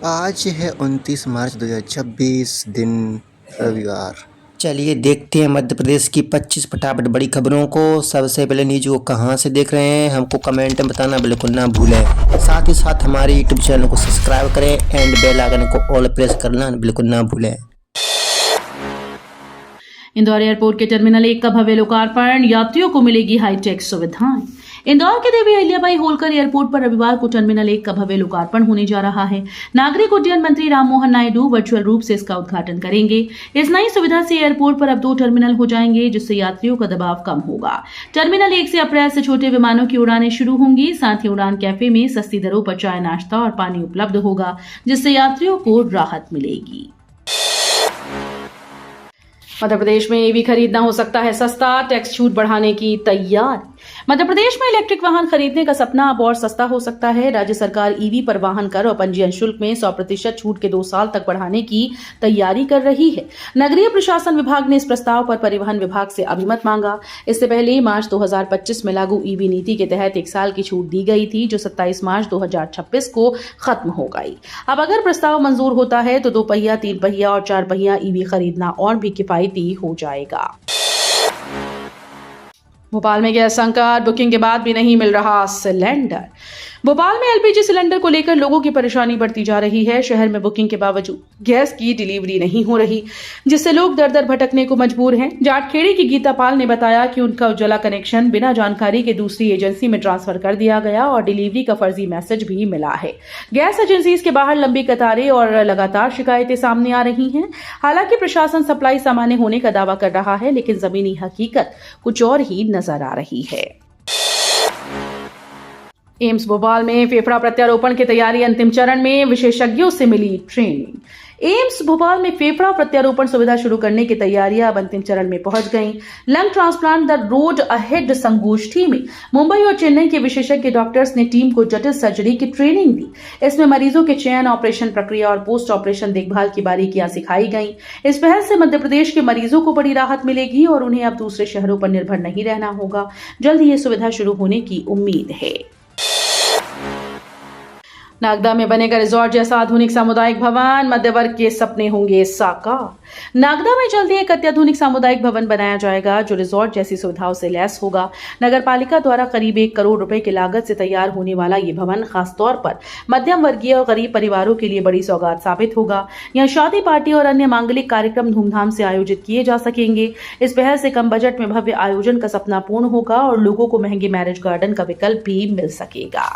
आज है 29 मार्च 2026 दिन रविवार। चलिए देखते हैं मध्य प्रदेश की 25 फटाफट बड़ी खबरों को। सबसे पहले न्यूज को कहां से देख रहे हैं हमको कमेंट में बताना बिल्कुल ना भूलें। साथ ही साथ हमारे यूट्यूब चैनल को सब्सक्राइब करें एंड बेल आइकन को ऑल प्रेस करना बिल्कुल ना भूलें। इंदौर एयरपोर्ट के टर्मिनल 1 का भव्य लोकार्पण, यात्रियों को मिलेगी हाईटेक सुविधाएं। इंदौर के देवी अहिल्याबाई होलकर एयरपोर्ट पर रविवार को टर्मिनल 1 का भव्य लोकार्पण होने जा रहा है। नागरिक उड्डयन मंत्री राममोहन नायडू वर्चुअल रूप से इसका उद्घाटन करेंगे। इस नई सुविधा से एयरपोर्ट पर अब 2 टर्मिनल हो जाएंगे, जिससे यात्रियों का दबाव कम होगा। टर्मिनल 1 से अप्रैल से छोटे विमानों की उड़ानें शुरू होंगी। साथ ही उड़ान कैफे में सस्ती दरों पर चाय नाश्ता और पानी उपलब्ध होगा, जिससे यात्रियों को राहत मिलेगी। मध्य प्रदेश में ईवी खरीदना हो सकता है सस्ता, टैक्स छूट बढ़ाने की तैयारी। मध्य प्रदेश में इलेक्ट्रिक वाहन खरीदने का सपना अब और सस्ता हो सकता है। राज्य सरकार ईवी पर वाहन कर और पंजीयन शुल्क में 100% छूट के 2 साल तक बढ़ाने की तैयारी कर रही है। नगरीय प्रशासन विभाग ने इस प्रस्ताव पर परिवहन विभाग से अभिमत मांगा। इससे पहले मार्च 2025 में लागू ईवी नीति के तहत 1 साल की छूट दी गई थी, जो 27 मार्च 2026 को खत्म हो गई। अब अगर प्रस्ताव मंजूर होता है तो 2 पहिया, 3 पहिया और 4 पहिया ईवी खरीदना और भी किफायती हो जाएगा। भोपाल में गैस संकट, बुकिंग के बाद भी नहीं मिल रहा सिलेंडर। भोपाल में एलपीजी सिलेंडर को लेकर लोगों की परेशानी बढ़ती जा रही है। शहर में बुकिंग के बावजूद गैस की डिलीवरी नहीं हो रही, जिससे लोग दर दर भटकने को मजबूर हैं। जाटखेड़ी की गीता पाल ने बताया कि उनका उज्ज्वला कनेक्शन बिना जानकारी के दूसरी एजेंसी में ट्रांसफर कर दिया गया और डिलीवरी का फर्जी मैसेज भी मिला है। गैस एजेंसीज के बाहर लंबी कतारें और लगातार शिकायतें सामने आ रही हैं। हालांकि प्रशासन सप्लाई सामान्य होने का दावा कर रहा है, लेकिन जमीनी हकीकत कुछ और ही नजर आ रही है। एम्स भोपाल में फेफड़ा प्रत्यारोपण की तैयारी अंतिम चरण में, विशेषज्ञों से मिली ट्रेनिंग। एम्स भोपाल में फेफड़ा प्रत्यारोपण सुविधा शुरू करने की तैयारियां अब अंतिम चरण में पहुंच गईं। Lung transplant the road ahead संगोष्ठी में मुंबई और चेन्नई के विशेषज्ञ डॉक्टर्स ने टीम को जटिल सर्जरी की ट्रेनिंग दी। इसमें मरीजों के चयन, ऑपरेशन प्रक्रिया और पोस्ट ऑपरेशन देखभाल की बारीकियां सिखाई गईं। इस पहल से मध्य प्रदेश के मरीजों को बड़ी राहत मिलेगी और उन्हें अब दूसरे शहरों पर निर्भर नहीं रहना होगा। जल्द ही ये सुविधा शुरू होने की उम्मीद है। नागदा में बनेगा रिजॉर्ट जैसा आधुनिक सामुदायिक भवन, मध्य वर्ग के सपने होंगे साकार। नागदा में जल्दी एक अत्याधुनिक सामुदायिक भवन बनाया जाएगा, जो रिजॉर्ट जैसी सुविधाओं से लैस होगा। नगर पालिका द्वारा करीब 1 करोड़ रुपए की लागत से तैयार होने वाला ये भवन खासतौर पर मध्यम वर्गीय और गरीब परिवारों के लिए बड़ी सौगात साबित होगा। यहाँ शादी, पार्टी और अन्य मांगलिक कार्यक्रम धूमधाम से आयोजित किए जा सकेंगे। इस पहल से कम बजट में भव्य आयोजन का सपना पूर्ण होगा और लोगों को महंगे मैरिज गार्डन का विकल्प भी मिल सकेगा।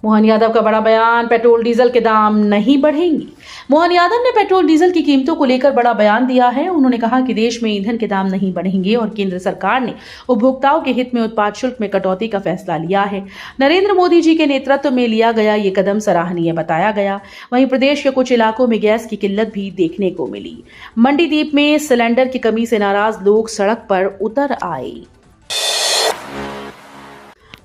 मोहन यादव का बड़ा बयान, पेट्रोल डीजल के दाम नहीं बढ़ेंगे। मोहन यादव ने पेट्रोल डीजल की कीमतों को लेकर बड़ा बयान दिया है। उन्होंने कहा कि देश में ईंधन के दाम नहीं बढ़ेंगे और केंद्र सरकार ने उपभोक्ताओं के हित में उत्पाद शुल्क में कटौती का फैसला लिया है। नरेंद्र मोदी जी के नेतृत्व में लिया गया ये कदम सराहनीय बताया गया। वहीं प्रदेश के कुछ इलाकों में गैस की किल्लत भी देखने को मिली। मंडीदीप में सिलेंडर की कमी से नाराज लोग सड़क पर उतर आए।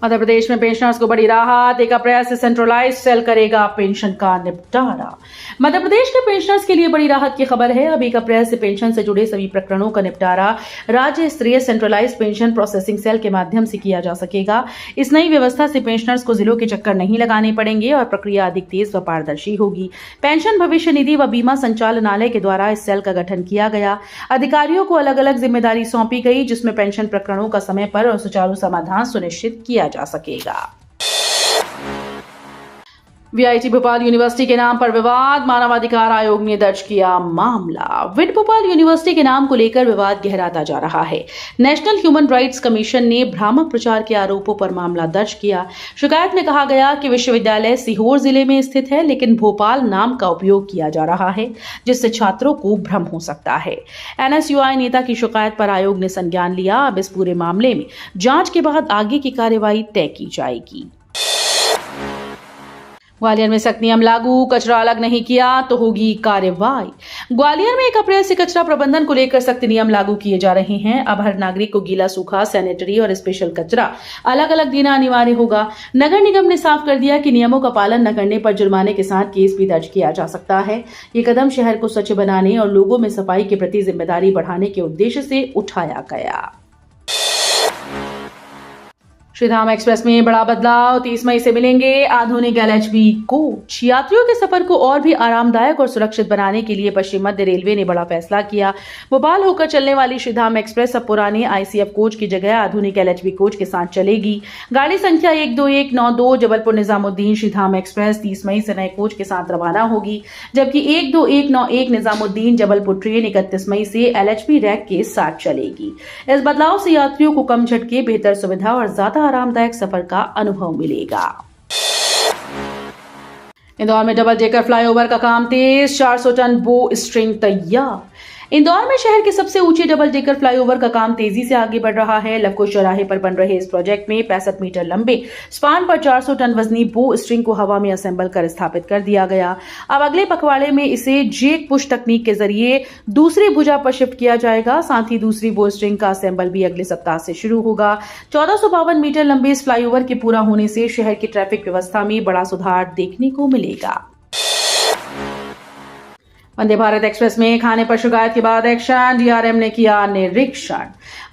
मध्य प्रदेश में पेंशनर्स को बड़ी राहत, 1 अप्रैल से सेंट्रलाइज सेल करेगा पेंशन का निपटारा। मध्य प्रदेश के पेंशनर्स के लिए बड़ी राहत की खबर है। अब 1 अप्रैल से पेंशन से जुड़े सभी प्रकरणों का निपटारा राज्य स्तरीय सेंट्रलाइज पेंशन प्रोसेसिंग सेल के माध्यम से किया जा सकेगा। इस नई व्यवस्था से पेंशनर्स को जिलों के चक्कर नहीं लगाने पड़ेंगे और प्रक्रिया अधिक तेज व पारदर्शी होगी। पेंशन भविष्य निधि व बीमा संचालनालय के द्वारा इस सेल का गठन किया गया। अधिकारियों को अलग अलग जिम्मेदारी सौंपी गई, जिसमें पेंशन प्रकरणों का समय पर और सुचारू समाधान सुनिश्चित किया जा सकेगा। वीआईटी भोपाल यूनिवर्सिटी के नाम पर विवाद, मानवाधिकार आयोग ने दर्ज किया मामला। विट भोपाल यूनिवर्सिटी के नाम को लेकर विवाद गहराता जा रहा है। नेशनल ह्यूमन राइट्स कमीशन ने भ्रामक प्रचार के आरोपों पर मामला दर्ज किया। शिकायत में कहा गया कि विश्वविद्यालय सीहोर जिले में स्थित है, लेकिन भोपाल नाम का उपयोग किया जा रहा है, जिससे छात्रों को भ्रम हो सकता है। एनएसयूआई नेता की शिकायत पर आयोग ने संज्ञान लिया। अब इस पूरे मामले में जांच के बाद आगे की कार्यवाही तय की जाएगी। ग्वालियर में सख्त नियम लागू, कचरा अलग नहीं किया तो होगी कार्रवाई। ग्वालियर में 1 अप्रैल से कचरा प्रबंधन को लेकर सख्त नियम लागू किए जा रहे हैं। अब हर नागरिक को गीला, सूखा, सैनिटरी और स्पेशल कचरा अलग अलग देना अनिवार्य होगा। नगर निगम ने साफ कर दिया कि नियमों का पालन न करने पर जुर्माने के साथ केस भी दर्ज किया जा सकता है। ये कदम शहर को स्वच्छ बनाने और लोगों में सफाई के प्रति जिम्मेदारी बढ़ाने के उद्देश्य से उठाया गया। श्रीधाम एक्सप्रेस में बड़ा बदलाव, 30 मई से मिलेंगे आधुनिक LHB कोच। यात्रियों के सफर को और भी आरामदायक और सुरक्षित बनाने के लिए पश्चिम मध्य रेलवे ने बड़ा फैसला किया। भोपाल होकर चलने वाली श्रीधाम एक्सप्रेस अब पुराने ICF कोच की जगह आधुनिक LHB कोच के साथ चलेगी। गाड़ी संख्या 12192 जबलपुर निजामुद्दीन श्रीधाम एक्सप्रेस 30 मई से नए कोच के साथ रवाना होगी, जबकि 12191 निजामुद्दीन जबलपुर ट्रेन 31 मई से LHB रैक के साथ चलेगी। इस बदलाव से यात्रियों को कम झटके, बेहतर सुविधा और ज्यादा आरामदायक सफर का अनुभव मिलेगा। इंदौर में डबल डेकर फ्लाईओवर का काम तेज, 400 टन बो स्ट्रिंग तैयार। इंदौर में शहर के सबसे ऊंचे डबल डेकर फ्लाईओवर का काम तेजी से आगे बढ़ रहा है। लवकुश चौराहे पर बन रहे इस प्रोजेक्ट में 65 मीटर लंबे स्पान पर 400 टन वजनी बो स्ट्रिंग को हवा में असेंबल कर स्थापित कर दिया गया। अब अगले पखवाड़े में इसे जेक पुश तकनीक के जरिए दूसरी भुजा पर शिफ्ट किया जाएगा। साथ ही दूसरी बो स्ट्रिंग का असेंबल भी अगले सप्ताह से शुरू होगा। 1452 मीटर लंबे इस फ्लाईओवर के पूरा होने से शहर की ट्रैफिक व्यवस्था में बड़ा सुधार देखने को मिलेगा। वंदे भारत एक्सप्रेस में खाने पर शिकायत के बाद एक्शन, DRM ने किया निरीक्षण।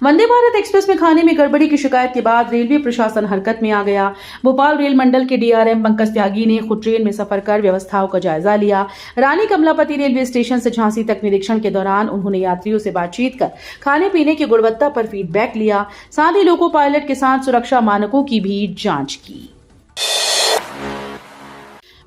वंदे भारत एक्सप्रेस में खाने में गड़बड़ी की शिकायत के बाद रेलवे प्रशासन हरकत में आ गया। भोपाल रेल मंडल के DRM पंकज त्यागी ने खुद ट्रेन में सफर कर व्यवस्थाओं का जायजा लिया। रानी कमलापति रेलवे स्टेशन से झांसी तक निरीक्षण के दौरान उन्होंने यात्रियों से बातचीत कर खाने पीने की गुणवत्ता पर फीडबैक लिया। साथ ही लोको पायलट के साथ सुरक्षा मानकों की भी जांच की।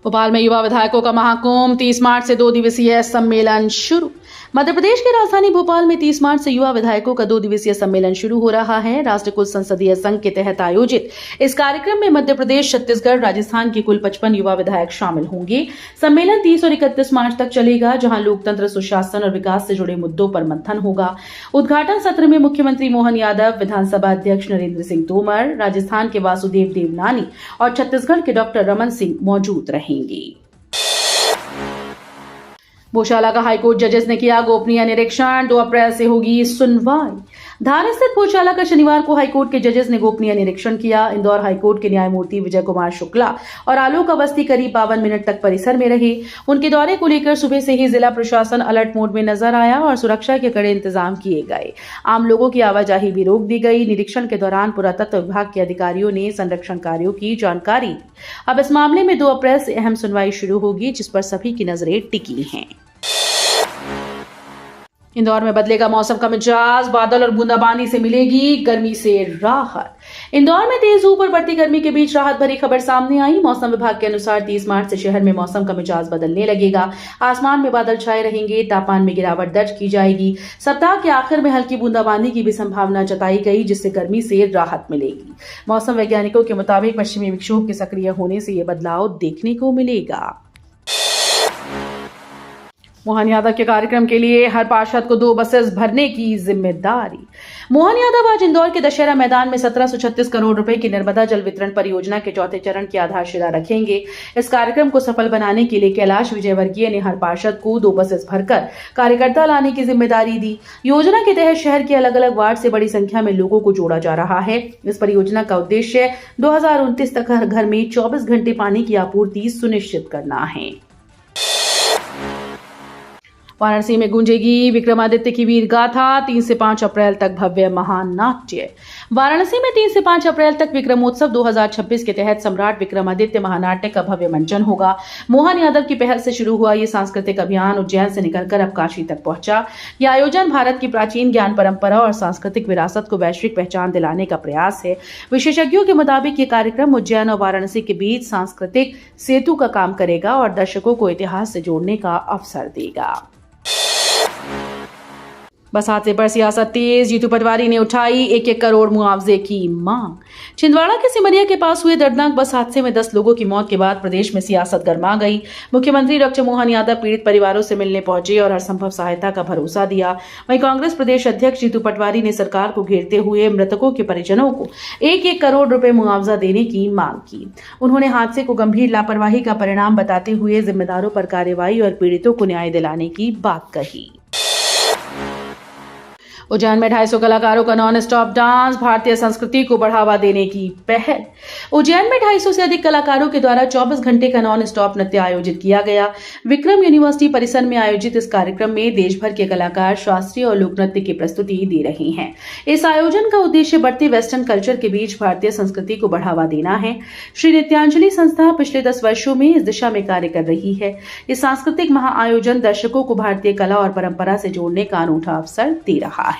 भोपाल में युवा विधायकों का महाकुंभ, 30 मार्च से 2 दिवसीय सम्मेलन शुरू। मध्य प्रदेश की राजधानी भोपाल में 30 मार्च से युवा विधायकों का 2 दिवसीय सम्मेलन शुरू हो रहा है। राष्ट्रकुल संसदीय संघ के तहत आयोजित इस कार्यक्रम में मध्य प्रदेश, छत्तीसगढ़, राजस्थान के कुल 55 युवा विधायक शामिल होंगे। सम्मेलन 30 और 31 मार्च तक चलेगा, जहां लोकतंत्र, सुशासन और विकास से जुड़े मुद्दों पर मंथन होगा। उद्घाटन सत्र में मुख्यमंत्री मोहन यादव, विधानसभा अध्यक्ष नरेंद्र सिंह तोमर, राजस्थान के वासुदेव देवनानी और छत्तीसगढ़ के डॉक्टर रमन सिंह मौजूद रहेंगे। भोशाला का हाईकोर्ट जजेस ने किया गोपनीय निरीक्षण, 2 अप्रैल से होगी सुनवाई। धार स्थित भोशाला का शनिवार को हाईकोर्ट के जजेस ने गोपनीय निरीक्षण किया। इंदौर हाईकोर्ट के न्यायमूर्ति विजय कुमार शुक्ला और आलोक अवस्थी करीब 52 मिनट तक परिसर में रहे। उनके दौरे को लेकर सुबह से ही जिला प्रशासन अलर्ट मोड में नजर आया और सुरक्षा के कड़े इंतजाम किए गए। आम लोगों की आवाजाही भी रोक दी गई। निरीक्षण के दौरान पुरातत्व विभाग के अधिकारियों ने संरक्षण कार्यों की जानकारी दी। अब इस मामले में 2 अप्रैल से अहम सुनवाई शुरू होगी, जिस पर सभी की नजरें टिकी हैं। इंदौर में बदलेगा मौसम का मिजाज, बादल और बूंदाबांदी से मिलेगी गर्मी से राहत। इंदौर में तेज धूप और बढ़ती गर्मी के बीच राहत भरी खबर सामने आई। मौसम विभाग के अनुसार 30 मार्च से शहर में मौसम का मिजाज बदलने लगेगा। आसमान में बादल छाए रहेंगे, तापमान में गिरावट दर्ज की जाएगी। सप्ताह के आखिर में हल्की बूंदाबांदी की भी संभावना जताई गई, जिससे गर्मी से राहत मिलेगी। मौसम वैज्ञानिकों के मुताबिक पश्चिमी विक्षोभ के सक्रिय होने से यह बदलाव देखने को मिलेगा। मोहन यादव के कार्यक्रम के लिए हर पार्षद को 2 बसेस भरने की जिम्मेदारी। मोहन यादव आज इंदौर के दशहरा मैदान में 1736 करोड़ रुपए की नर्मदा जल वितरण परियोजना के 4थे चरण की आधारशिला रखेंगे। इस कार्यक्रम को सफल बनाने के लिए कैलाश विजयवर्गीय ने हर पार्षद को 2 बसेस भरकर कार्यकर्ता लाने की जिम्मेदारी दी। योजना के तहत शहर के अलग अलग वार्ड से बड़ी संख्या में लोगों को जोड़ा जा रहा है। इस परियोजना का उद्देश्य 2029 तक हर घर में 24 घंटे पानी की आपूर्ति सुनिश्चित करना है। वाराणसी में गूंजेगी विक्रमादित्य की वीर गाथा, 3 से 5 अप्रैल तक भव्य महानाट्य। वाराणसी में 3 से 5 अप्रैल तक विक्रमोत्सव 2026 के तहत सम्राट विक्रमादित्य महानाट्य का भव्य मंचन होगा। मोहन यादव की पहल से शुरू हुआ ये सांस्कृतिक अभियान उज्जैन से निकलकर अब काशी तक पहुंचा। यह आयोजन भारत की प्राचीन ज्ञान परंपरा और सांस्कृतिक विरासत को वैश्विक पहचान दिलाने का प्रयास है। विशेषज्ञों के मुताबिक ये कार्यक्रम उज्जैन और वाराणसी के बीच सांस्कृतिक सेतु का काम करेगा और दर्शकों को इतिहास से जोड़ने का अवसर देगा। बस हादसे पर सियासत तेज, जीतू पटवारी ने उठाई 1-1 करोड़ मुआवजे की मांग। छिंदवाड़ा के सिमरिया के पास हुए दर्दनाक बस हादसे में 10 लोगों की मौत के बाद प्रदेश में सियासत गर्मा गई। मुख्यमंत्री डॉक्टर मोहन यादव पीड़ित परिवारों से मिलने पहुंचे और हर संभव सहायता का भरोसा दिया। वहीं कांग्रेस प्रदेश अध्यक्ष जीतू पटवारी ने सरकार को घेरते हुए मृतकों के परिजनों को 1-1 करोड़ रुपए मुआवजा देने की मांग की। उन्होंने हादसे को गंभीर लापरवाही का परिणाम बताते हुए जिम्मेदारों पर कार्रवाई और पीड़ितों को न्याय दिलाने की बात कही। उज्जैन में 250 कलाकारों का नॉन स्टॉप डांस, भारतीय संस्कृति को बढ़ावा देने की पहल। उज्जैन में 250 से अधिक कलाकारों के द्वारा 24 घंटे का नॉन स्टॉप नृत्य आयोजित किया गया। विक्रम यूनिवर्सिटी परिसर में आयोजित इस कार्यक्रम में देश भर के कलाकार शास्त्रीय और लोक नृत्य की प्रस्तुति दे रहे हैं। इस आयोजन का उद्देश्य बढ़ते वेस्टर्न कल्चर के बीच भारतीय संस्कृति को बढ़ावा देना है। श्री नित्यांजलि संस्था पिछले 10 वर्षों में इस दिशा में कार्य कर रही है। इस सांस्कृतिक महाआयोजन दर्शकों को भारतीय कला और परंपरा से जोड़ने का अनूठा अवसर दे रहा है।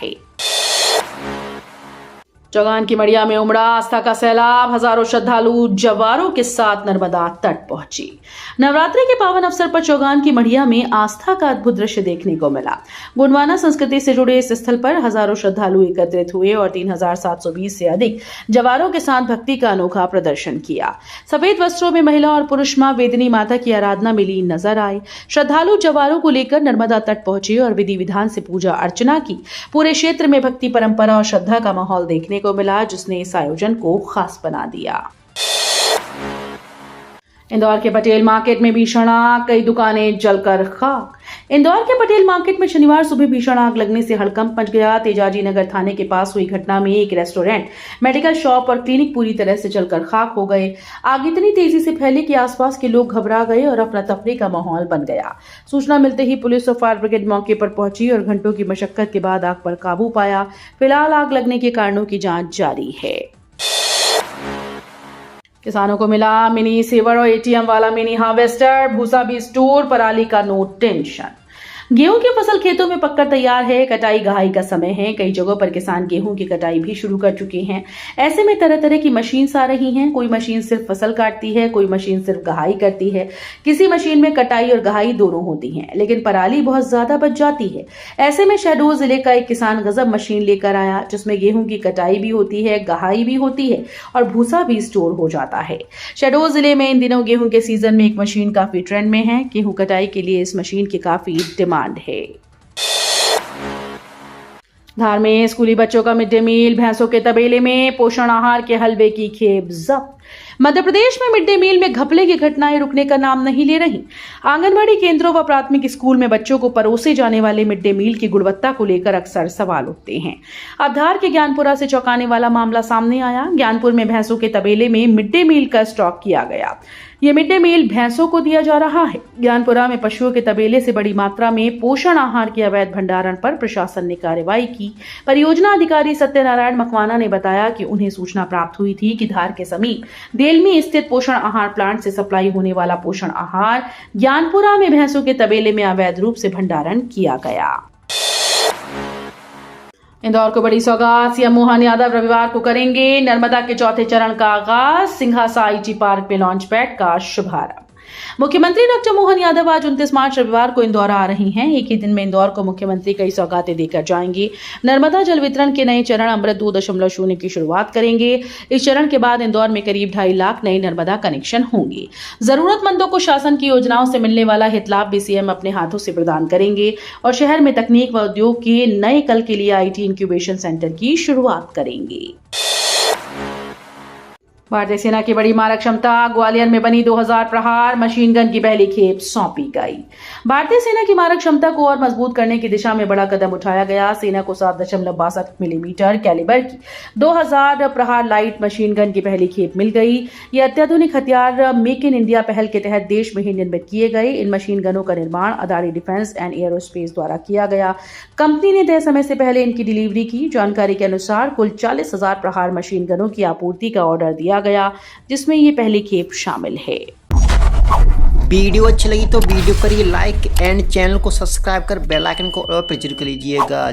चौगान की मड़िया में उमड़ा आस्था का सैलाब, हजारों श्रद्धालु जवारों के साथ नर्मदा तट पहुंची। नवरात्रि के पावन अवसर पर चौगान की मड़िया में आस्था का अद्भुत दृश्य देखने को मिला। गोंडवाना संस्कृति से जुड़े इस स्थल पर हजारों श्रद्धालु एकत्रित हुए और 3720 से अधिक जवारों के साथ भक्ति का अनोखा प्रदर्शन किया। सफेद वस्त्रों में महिला और पुरुष मां वेदिनी माता की आराधना में लीन नजर आए। श्रद्धालु जवारों को लेकर नर्मदा तट पहुंचे और विधि विधान से पूजा अर्चना की। पूरे क्षेत्र में भक्ति, परंपरा और श्रद्धा का माहौल देखने को मिला, जिसने इस आयोजन को खास बना दिया। इंदौर के पटेल मार्केट में भीषण आग, कई दुकानें जलकर खाक। इंदौर के पटेल मार्केट में शनिवार सुबह भीषण आग लगने से हड़कंप मच गया। तेजाजी नगर थाने के पास हुई घटना में एक रेस्टोरेंट, मेडिकल शॉप और क्लिनिक पूरी तरह से जलकर खाक हो गए। आग इतनी तेजी से फैली कि आसपास के लोग घबरा गए और अफरा तफरी का माहौल बन गया। सूचना मिलते ही पुलिस और फायर ब्रिगेड मौके पर पहुंची और घंटों की मशक्कत के बाद आग पर काबू पाया। फिलहाल आग लगने के कारणों की जांच जारी है। किसानों को मिला मिनी सेवर और एटीएम वाला मिनी हार्वेस्टर, भूसा भी स्टोर, पराली का नो टेंशन। गेहूं की फसल खेतों में पककर तैयार है। कटाई गहाई का समय है। कई जगहों पर किसान गेहूं की कटाई भी शुरू कर चुके हैं। ऐसे में तरह तरह की मशीन्स आ रही हैं। कोई मशीन सिर्फ फसल काटती है, कोई मशीन सिर्फ गहाई करती है। किसी मशीन में कटाई और गहाई दोनों होती हैं, लेकिन पराली बहुत ज्यादा बच जाती है। ऐसे में शहडोल जिले का एक किसान गजब मशीन लेकर आया, जिसमें गेहूं की कटाई भी होती है, गहाई भी होती है और भूसा भी स्टोर हो जाता है। शहडोल जिले में इन दिनों गेहूं के सीजन में एक मशीन काफी ट्रेंड में है। गेहूं कटाई के लिए इस मशीन की काफी डिमांड है। धार में स्कूली बच्चों का मिड डे मील, भैंसों के तबेले में पोषण आहार के हलवे की खेप जब्त। मध्य प्रदेश में मिड डे मील में घपले की घटनाएं रुकने का नाम नहीं ले रही। आंगनबाड़ी केंद्रों व प्राथमिक स्कूल में बच्चों को परोसे जाने वाले मिड डे मील की गुणवत्ता को लेकर अक्सर सवाल उठते हैं। अब धार के ज्ञानपुरा से चौंकाने वाला मामला सामने आया। ज्ञानपुर में भैंसों के तबेले में मिड डे मील का स्टॉक किया गया। ये मिड डे मील भैंसों को दिया जा रहा है। ज्ञानपुरा में पशुओं के तबेले से बड़ी मात्रा में पोषण आहार के अवैध भंडारण पर प्रशासन ने कार्रवाई की। परियोजना अधिकारी सत्यनारायण मकवाना ने बताया कि उन्हें सूचना प्राप्त हुई थी कि धार के समीप देलमी स्थित पोषण आहार प्लांट से सप्लाई होने वाला पोषण आहार ज्ञानपुरा में भैंसों के तबेले में अवैध रूप से भंडारण किया गया। इंदौर को बड़ी सौगात, सीएम मोहन यादव रविवार को करेंगे नर्मदा के चौथे चरण का आगाज। सिंघासा आईटी पार्क में लॉन्च पैड का शुभारंभ। मुख्यमंत्री डॉक्टर मोहन यादव आज 29 मार्च रविवार को इंदौर आ रही हैं। एक ही दिन में इंदौर को मुख्यमंत्री कई सौगातें देकर जाएंगे। नर्मदा जल वितरण के नए चरण अमृत 2.0 की शुरुआत करेंगे। इस चरण के बाद इंदौर में करीब 2.5 लाख नए नर्मदा कनेक्शन होंगे। जरूरतमंदों को शासन की योजनाओं से मिलने वाला हित लाभ भी सीएम अपने हाथों से प्रदान करेंगे और शहर में तकनीक व उद्योग के नए कल के लिए आईटी इंक्यूबेशन सेंटर की शुरुआत करेंगे। भारतीय सेना की बड़ी मारक क्षमता, ग्वालियर में बनी 2000 प्रहार मशीन गन की पहली खेप सौंपी गई। भारतीय सेना की मारक क्षमता को और मजबूत करने की दिशा में बड़ा कदम उठाया गया। सेना को 7.62 मिलीमीटर कैलिबर की 2000 प्रहार लाइट मशीन गन की पहली खेप मिल गई। ये अत्याधुनिक हथियार मेक इन इंडिया पहल के तहत देश में ही निर्मित किए गए। इन मशीन गनों का निर्माण अदानी डिफेंस एंड एयरोस्पेस द्वारा किया गया। कंपनी ने तय समय से पहले इनकी डिलीवरी की। जानकारी के अनुसार कुल 40,000 प्रहार मशीन गनों की आपूर्ति का ऑर्डर दिया गया, जिसमें ये पहली खेप शामिल है। वीडियो अच्छी लगी तो वीडियो करिए लाइक एंड चैनल को सब्सक्राइब कर बेल आइकन को और प्रेस कर लीजिएगा।